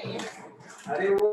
अरे वो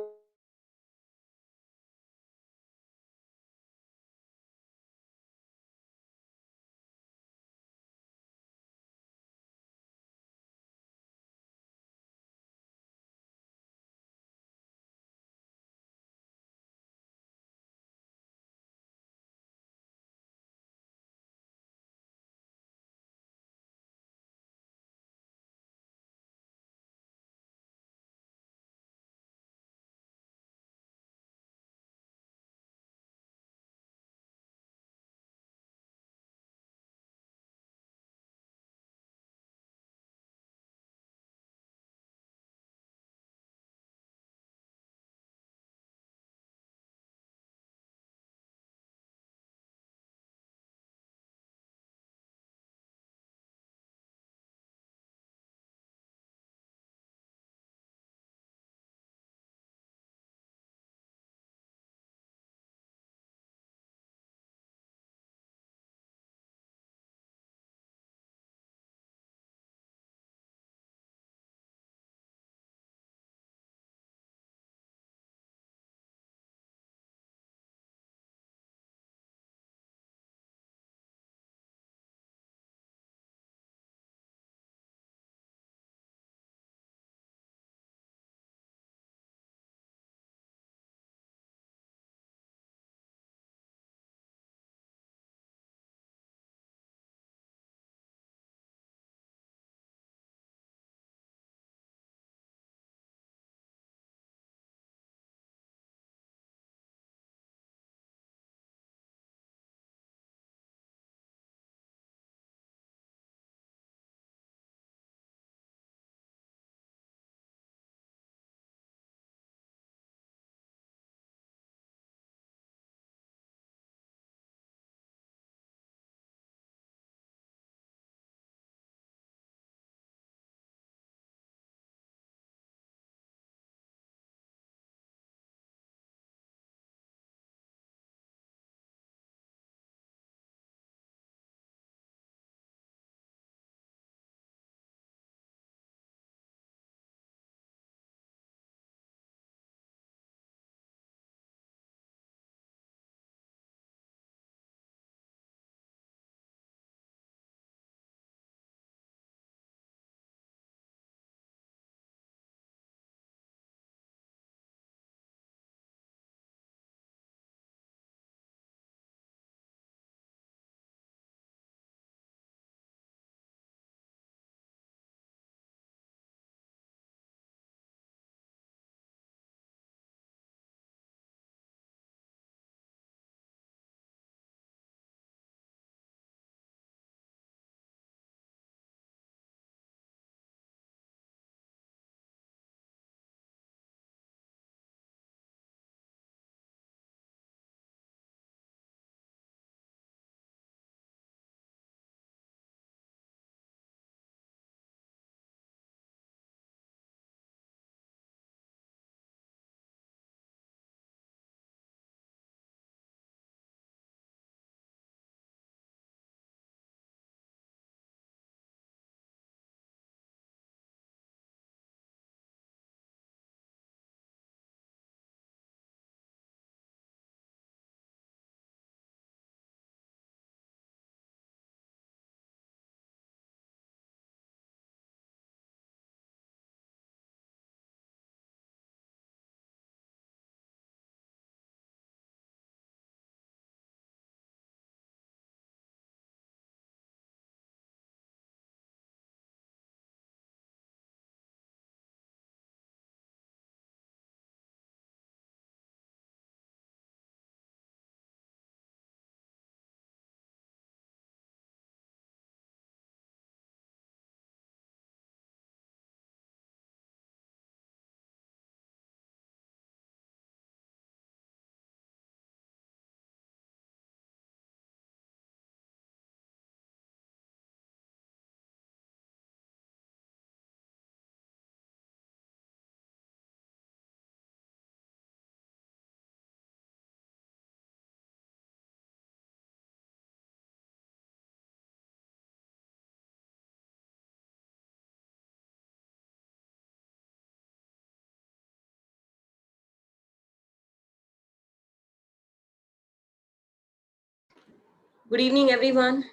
Good evening, everyone.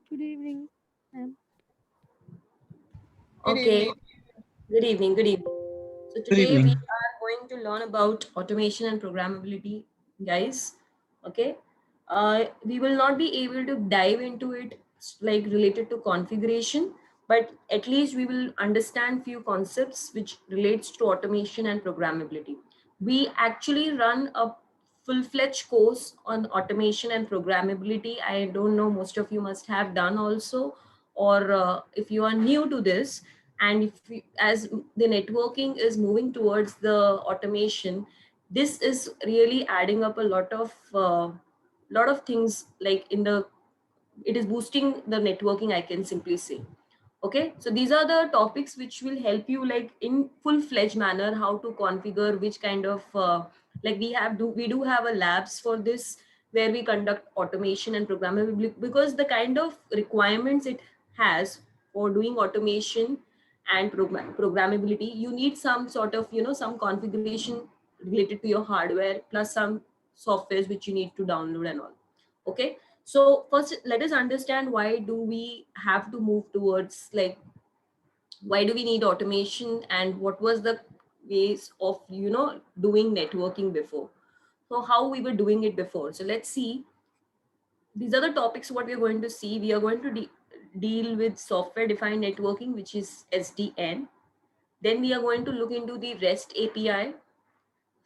Good evening, ma'am. Good Okay, evening. good evening, good evening. So, Good today we evening. are going to learn about automation and programmability, guys. Okay, we will not be able to dive into it like related to configuration, but at least we will understand few concepts which relates to automation and programmability. We actually run a full-fledged course on automation and programmability. I don't know, most of you must have done also, or if you are new to this, and if we, as the networking is moving towards the automation, this is really adding up a lot of things, like in the, it is boosting the networking, I can simply say. Okay, so these are the topics which will help you like in full-fledged manner how to configure which kind of like we do have a labs for this, where we conduct automation and programmability, because the kind of requirements it has for doing automation and programmability, you need some sort of, some configuration related to your hardware, plus some softwares which you need to download and all. Okay, so first let us understand why do we have to move towards, like, why do we need automation, and what was the ways of, doing networking before. So how we were doing it before. So let's see, these are the topics what we are going to see. We are going to deal with software defined networking, which is SDN. Then we are going to look into the REST API,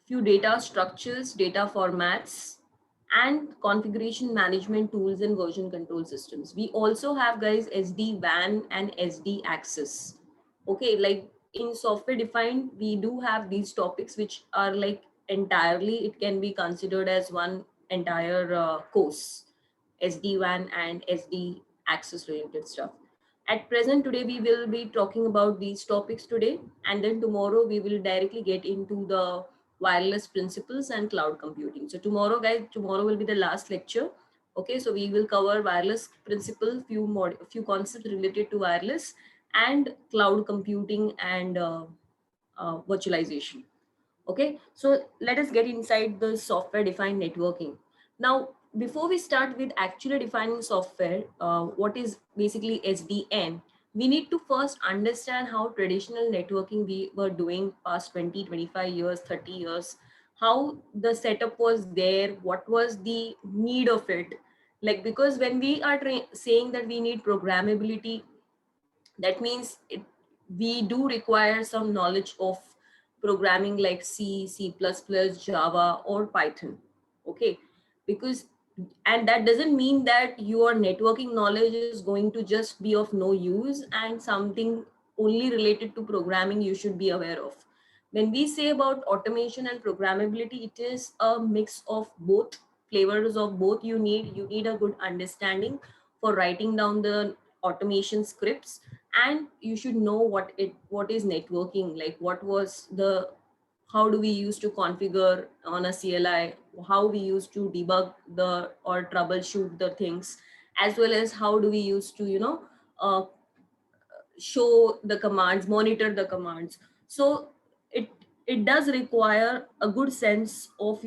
few data structures, data formats, and configuration management tools and version control systems. We also have, guys, SD-WAN and SD access. Okay, like in software defined, we do have these topics which are like entirely, it can be considered as one entire course, SD-WAN and SD access related stuff. At present, today we will be talking about these topics today, and then tomorrow we will directly get into the wireless principles and cloud computing. So tomorrow, guys, tomorrow will be the last lecture. Okay, so we will cover wireless principle, few concepts related to wireless, and cloud computing and virtualization. Okay, so let us get inside the software defined networking. Now, before we start with actually defining software, what is basically SDN, we need to first understand how traditional networking we were doing past 20, 25 years, 30 years, how the setup was there, what was the need of it. Like, because when we are saying that we need programmability, that means we do require some knowledge of programming like C++, Java, or Python. Okay, because, and that doesn't mean that your networking knowledge is going to just be of no use and something only related to programming you should be aware of. When we say about automation and programmability, it is a mix of both, flavors of both. You need a good understanding for writing down the automation scripts, and you should know what is networking, like what was the, how do we use to configure on a CLI, how we used to debug the or troubleshoot the things, as well as how do we use to, uh, show the commands, monitor the commands. So it it does require a good sense of,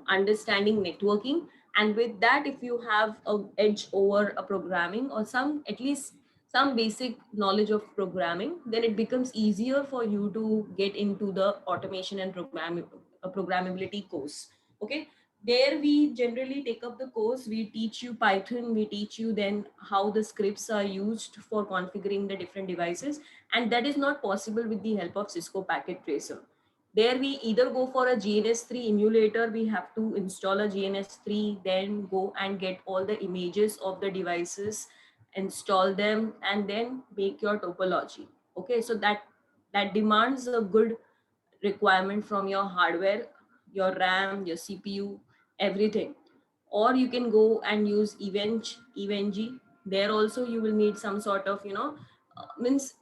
understanding networking. And with that, if you have a edge over a programming, or some, at least some basic knowledge of programming, then it becomes easier for you to get into the automation and programmability course. Okay, there we generally take up the course, we teach you Python, we teach you then how the scripts are used for configuring the different devices, and that is not possible with the help of Cisco Packet Tracer. There we either go for a GNS3 emulator, we have to install a GNS3, then go and get all the images of the devices, install them, and then make your topology. Okay, so that demands a good requirement from your hardware, your RAM, your CPU, everything. Or you can go and use Evng. There also you will need some sort of, means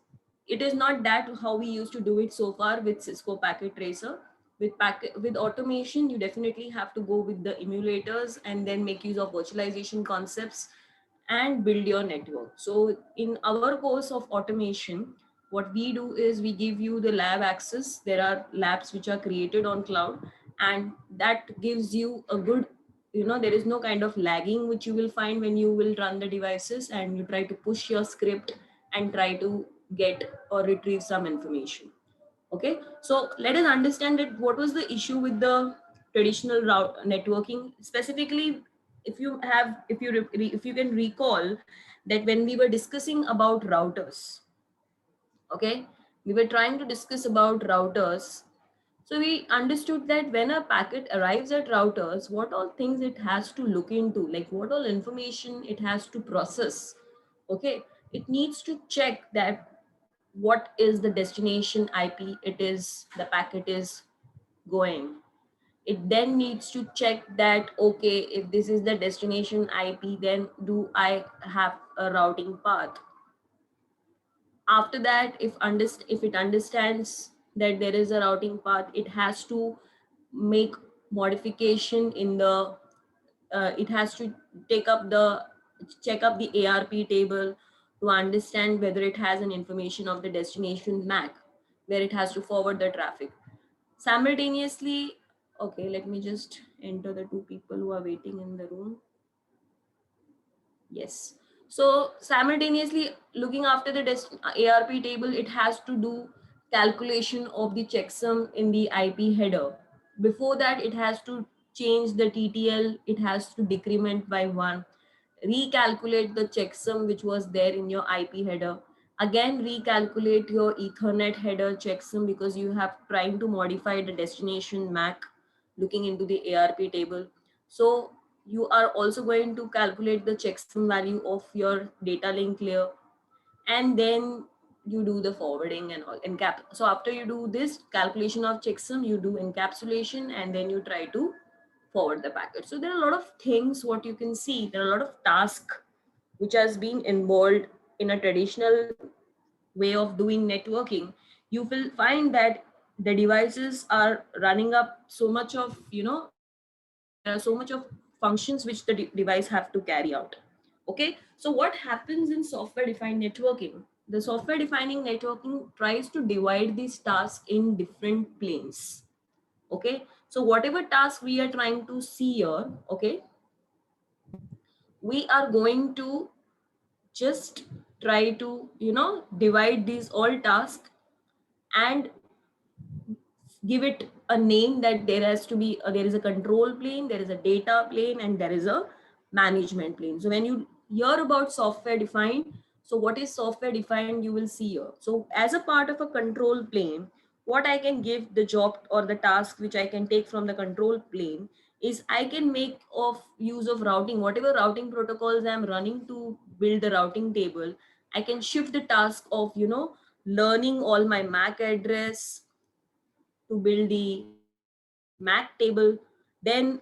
it is not that how we used to do it so far with Cisco Packet Tracer. With automation, you definitely have to go with the emulators and then make use of virtualization concepts and build your network. So in our course of automation, what we do is we give you the lab access. There are labs which are created on cloud, and that gives you a good there is no kind of lagging which you will find when you will run the devices and you try to push your script and try to get or retrieve some information. Okay, so let us understand that what was the issue with the traditional route networking specifically. If you can recall that when we were discussing about routers, okay, we were trying to discuss about routers. So we understood that when a packet arrives at routers, what all things it has to look into, like what all information it has to process. Okay, it needs to check that what is the destination IP it is the packet is going. It then needs to check that, okay, if this is the destination IP, then do I have a routing path? After that, if it understands that there is a routing path, it has to make modification in the it has to take up the check up the ARP table to understand whether it has an information of the destination MAC where it has to forward the traffic simultaneously. Okay, let me just enter the two people who are waiting in the room. Yes. So simultaneously looking after the ARP table, it has to do calculation of the checksum in the IP header. Before that, it has to change the TTL. It has to decrement by 1, recalculate the checksum which was there in your IP header. Again, recalculate your Ethernet header checksum because you have trying to modify the destination MAC looking into the ARP table. So you are also going to calculate the checksum value of your data link layer, and then you do the forwarding and all so after you do this calculation of checksum, you do encapsulation and then you try to forward the packet. So there are a lot of things what you can see, there are a lot of tasks which has been involved in a traditional way of doing networking. You will find that the devices are running up so much of there are so much of functions which the device have to carry out. Okay, so what happens in software defined networking? The software defining networking tries to divide these tasks in different planes. Okay, so whatever task we are trying to see here, okay, we are going to just try to divide these all tasks and give it a name that there has to be there is a control plane, there is a data plane, and there is a management plane. So when you hear about software defined, so what is software defined you will see here. So as a part of a control plane, what I can give the job or the task which I can take from the control plane is I can make of use of routing, whatever routing protocols I'm running to build the routing table. I can shift the task of learning all my MAC address to build the MAC table. Then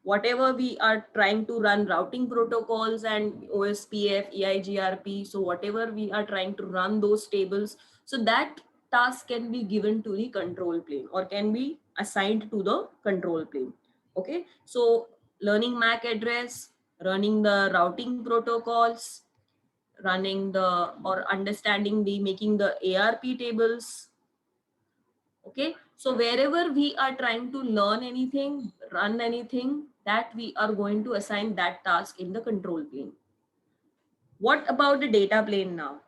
whatever we are trying to run routing protocols and OSPF, EIGRP, so whatever we are trying to run those tables, so that task can be given to the control plane or can be assigned to the control plane. Okay, so learning MAC address, running the routing protocols, running the or understanding the making the ARP tables. Okay, so wherever we are trying to learn anything, run anything, that we are going to assign that task in the control plane. What about the data plane now?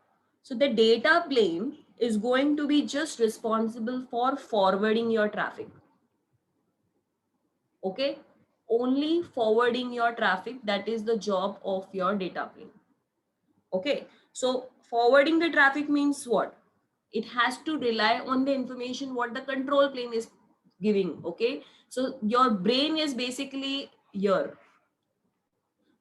So the data plane is going to be just responsible for forwarding your traffic. Okay, only forwarding your traffic, that is the job of your data plane. Okay, so forwarding the traffic means what? It has to rely on the information what the control plane is giving. Okay, so your brain is basically here.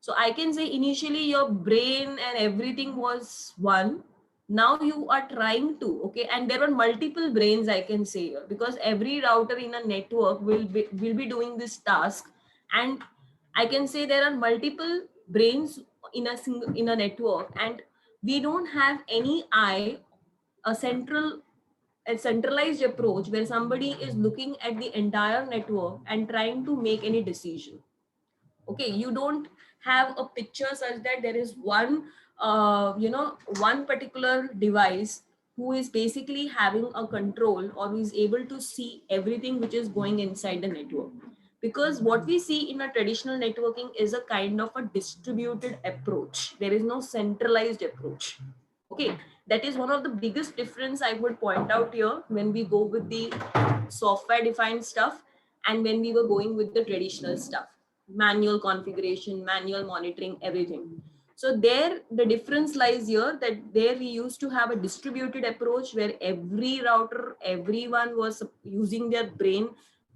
So I can say initially your brain and everything was one. Now you are trying to, okay, and there are multiple brains I can say here, because every router in a network will be doing this task, and I can say there are multiple brains in a network, and we don't have any eye, a centralized approach where somebody is looking at the entire network and trying to make any decision. Okay, you don't have a picture such that there is one particular device who is basically having a control or who is able to see everything which is going inside the network. because what we see in a traditional networking is a kind of a distributed approach. There is no centralized approach. Okay, that is one of the biggest difference I would point out here when we go with the software defined stuff and when we were going with the traditional stuff, manual configuration, manual monitoring, everything. So there the difference lies here, that there we used to have a distributed approach where every router, everyone was using their brain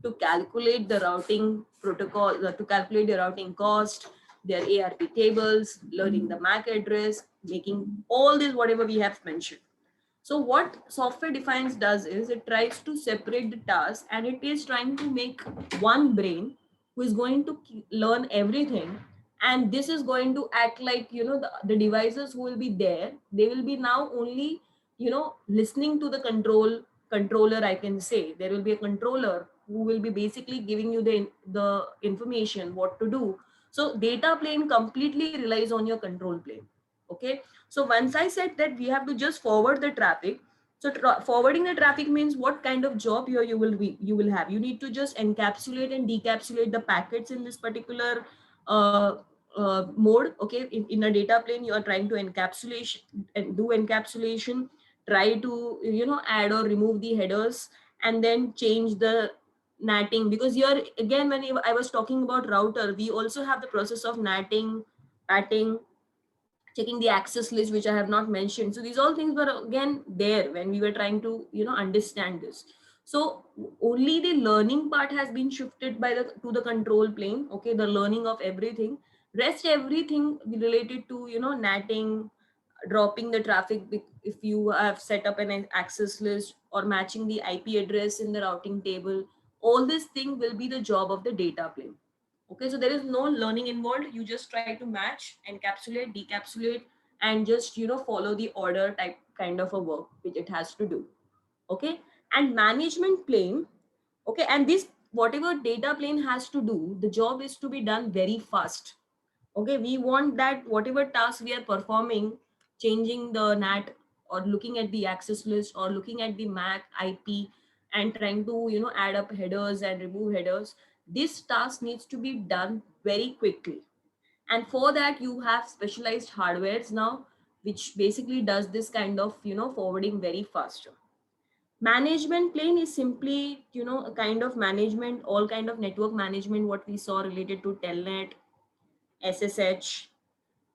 to calculate the routing protocol, to calculate the routing cost, their ARP tables, learning the MAC address, making all this whatever we have mentioned. So what software defines does is it tries to separate the task, and it is trying to make one brain who is going to learn everything, and this is going to act like, the devices who will be there, they will be now only, listening to the controller, I can say. There will be a controller who will be basically giving you the information what to do. So data plane completely relies on your control plane. Okay, so once I said that we have to just forward the traffic, so forwarding the traffic means what kind of job here you will have. You need to just encapsulate and decapsulate the packets in this particular mode. Okay, in a data plane, you are trying to encapsulation and do encapsulation, try to add or remove the headers, and then change the natting, because here again when I was talking about router, we also have the process of natting, patting, checking the access list, which I have not mentioned. So these all things were again there when we were trying to understand this. So only the learning part has been shifted by the to the control plane. Okay, the learning of everything. Rest everything related to natting, dropping the traffic, if you have set up an access list, or matching the IP address in the routing table. All this thing will be the job of the data plane. Okay, so there is no learning involved. You just try to match, encapsulate, decapsulate, and just follow the order type kind of a work which it has to do. Okay, and management plane. Okay, and this whatever data plane has to do, the job is to be done very fast. Okay, we want that whatever task we are performing, changing the NAT, or looking at the access list, or looking at the MAC IP, and trying to add up headers and remove headers, this task needs to be done very quickly. And for that you have specialized hardwares now, which basically does this kind of forwarding very faster. Management plane is simply a kind of management, all kind of network management what we saw related to telnet, SSH.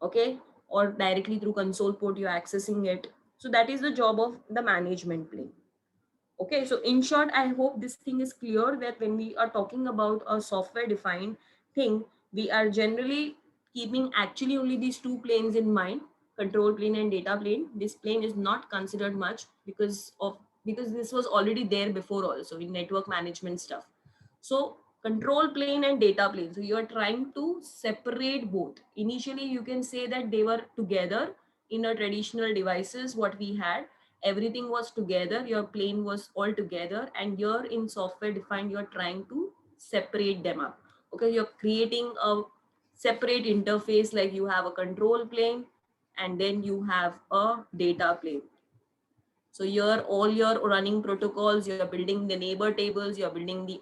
Okay, or directly through console port you're accessing it. So that is the job of the management plane. Okay, so in short, I hope this thing is clear, that when we are talking about a software defined thing, we are generally keeping actually only these two planes in mind, control plane and data plane. This plane is not considered much because this was already there before also in network management stuff. So control plane and data plane. So you are trying to separate both. Initially, you can say that they were together in a traditional devices, what we had, everything was together, your plane was all together, and you're in software defined, you're trying to separate them up. Okay, you're creating a separate interface, like you have a control plane and then you have a data plane. So your all your running protocols, you're building the neighbor tables, you're building the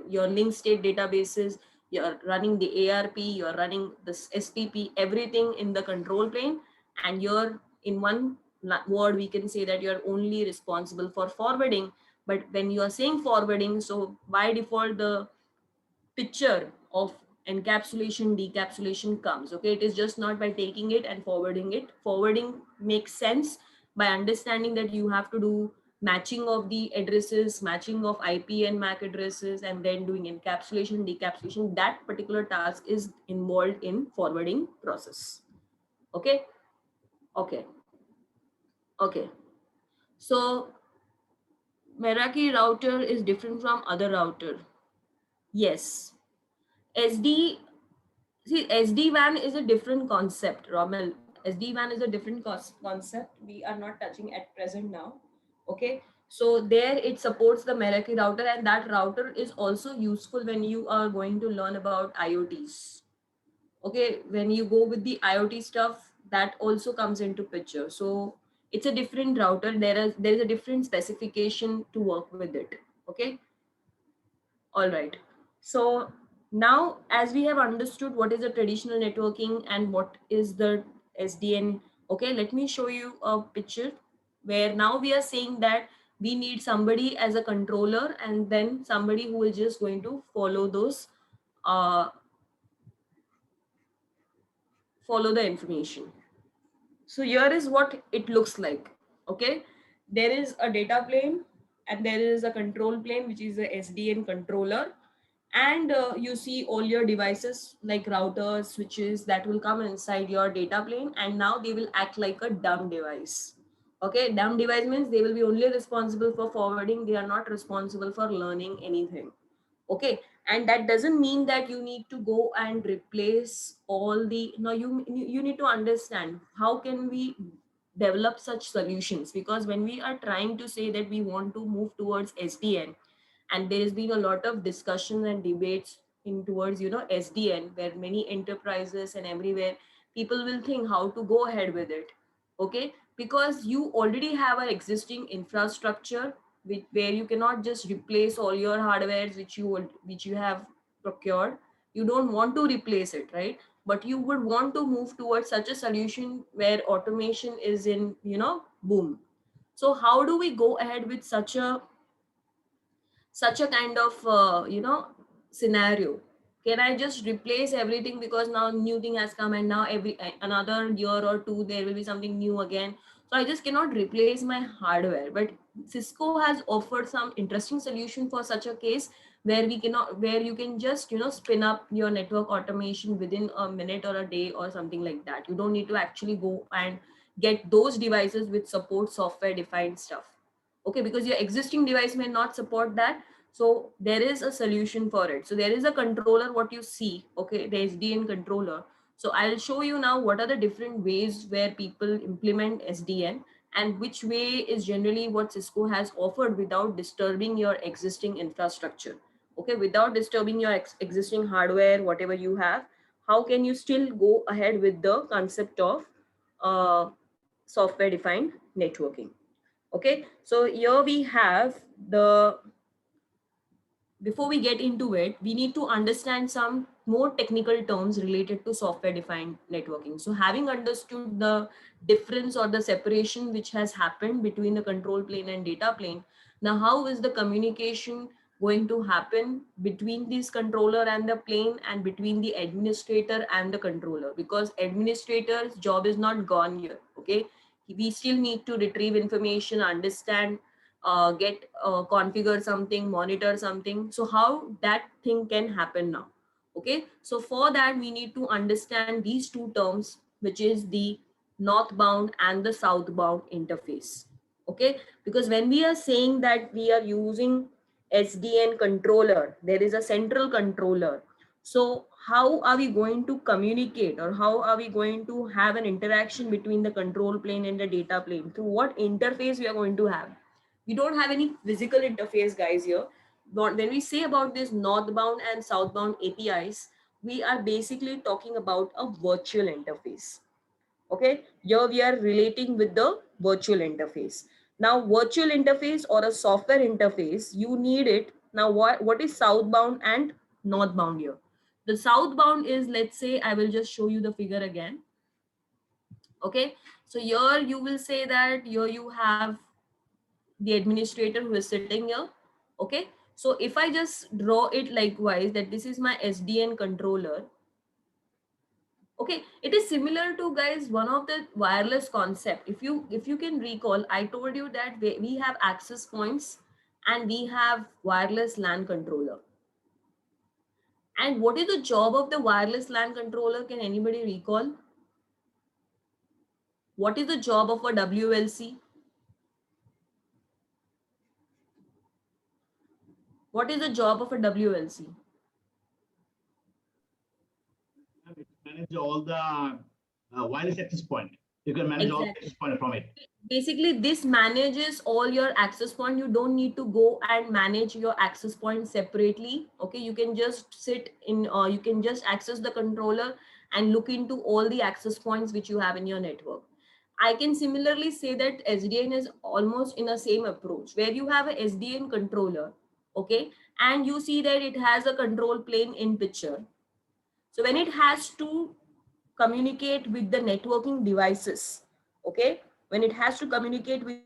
your link state databases, you're running the ARP, you're running this SPP, everything in the control plane, and you're in one word we can say that you're only responsible for forwarding. But when you are saying forwarding, so by default the picture of encapsulation decapsulation comes. Okay, it is just not by taking it and forwarding it. Forwarding makes sense by understanding that you have to do matching of the addresses, matching of IP and MAC addresses, and then doing encapsulation decapsulation. That particular task is involved in forwarding process. Okay, okay, okay. So Meraki router is different from other router. Yes, SD. See, SD-WAN is a different concept, Romel. SD-WAN is a different concept. We are not touching at present now. Okay. So there it supports the Meraki router, and that router is also useful when you are going to learn about IoTs. Okay. When you go with the IoT stuff, that also comes into picture. So it's a different router. There is a different specification to work with it. Okay. All right. So now, as we have understood what is the traditional networking and what is the SDN, okay, let me show you a picture where now we are saying that we need somebody as a controller and then somebody who is just going to uh, follow the information. So here is what it looks like. Okay, there is a data plane and there is a control plane, which is a SDN controller. And you see all your devices like routers, switches that will come inside your data plane, and now they will act like a dumb device. Okay, dumb device means they will be only responsible for forwarding, they are not responsible for learning anything. Okay, and that doesn't mean that you need to go and replace all the, no, you need to understand how can we develop such solutions, because when we are trying to say that we want to move towards SDN, and there has been a lot of discussion and debates in towards SDN, where many enterprises and everywhere people will think how to go ahead with it. Okay, because you already have an existing infrastructure where you cannot just replace all your hardwares which you have procured. You don't want to replace it, right? But you would want to move towards such a solution where automation is in boom. So how do we go ahead with such a kind of scenario? Can I just replace everything because now new thing has come and now every another year or two there will be something new again? So I just cannot replace my hardware. But Cisco has offered some interesting solution for such a case, where you can just spin up your network automation within a minute or a day or something like that. You don't need to actually go and get those devices which support software defined stuff. Okay, because your existing device may not support that. So there is a solution for it. So there is a controller, what you see, okay, the SDN controller. So I'll show you now what are the different ways where people implement SDN, and which way is generally what Cisco has offered without disturbing your existing infrastructure. Okay, without disturbing your existing hardware, whatever you have, how can you still go ahead with the concept of uh, software defined networking? Okay, so here we have the, before we get into it, we need to understand some more technical terms related to software defined networking. So having understood the difference or the separation which has happened between the control plane and data plane, now how is the communication going to happen between this controller and the plane, and between the administrator and the controller? Because administrator's job is not gone here. Okay, we still need to retrieve information, understand, get configure something, monitor something. So how that thing can happen now? Okay, so for that we need to understand these two terms, which is the northbound and the southbound interface. Okay, because when we are saying that we are using SDN controller, there is a central controller. So how are we going to communicate, or how are we going to have an interaction between the control plane and the data plane? Through what interface we are going to have? We don't have any physical interface, guys, here. But when we say about this northbound and southbound APIs, we are basically talking about a virtual interface. Okay, here we are relating with the virtual interface. Now virtual interface or a software interface, you need it. Now what is southbound and northbound here? The southbound is, let's say, I will just show you the figure again. Okay, so here you will say that here you have the administrator who is sitting here. Okay, so if I just draw it likewise, that this is my SDN controller. Okay, it is similar to, guys, one of the wireless concept. If you can recall, I told you that we have access points and we have wireless LAN controller. And what is the job of the wireless LAN controller? Can anybody recall? What is the job of a WLC? What is the job of a WLC? Manage all the wireless access point. You can manage all the Exactly. access point from it. Basically, this manages all your access point. You don't need to go and manage your access point separately. Okay, you can just sit in, you can just access the controller and look into all the access points which you have in your network. I can similarly say that SDN is almost in the same approach, where you have a SDN controller. okay, and you see that it has a control plane in picture. So when it has to communicate with the networking devices, okay, when it has to communicate with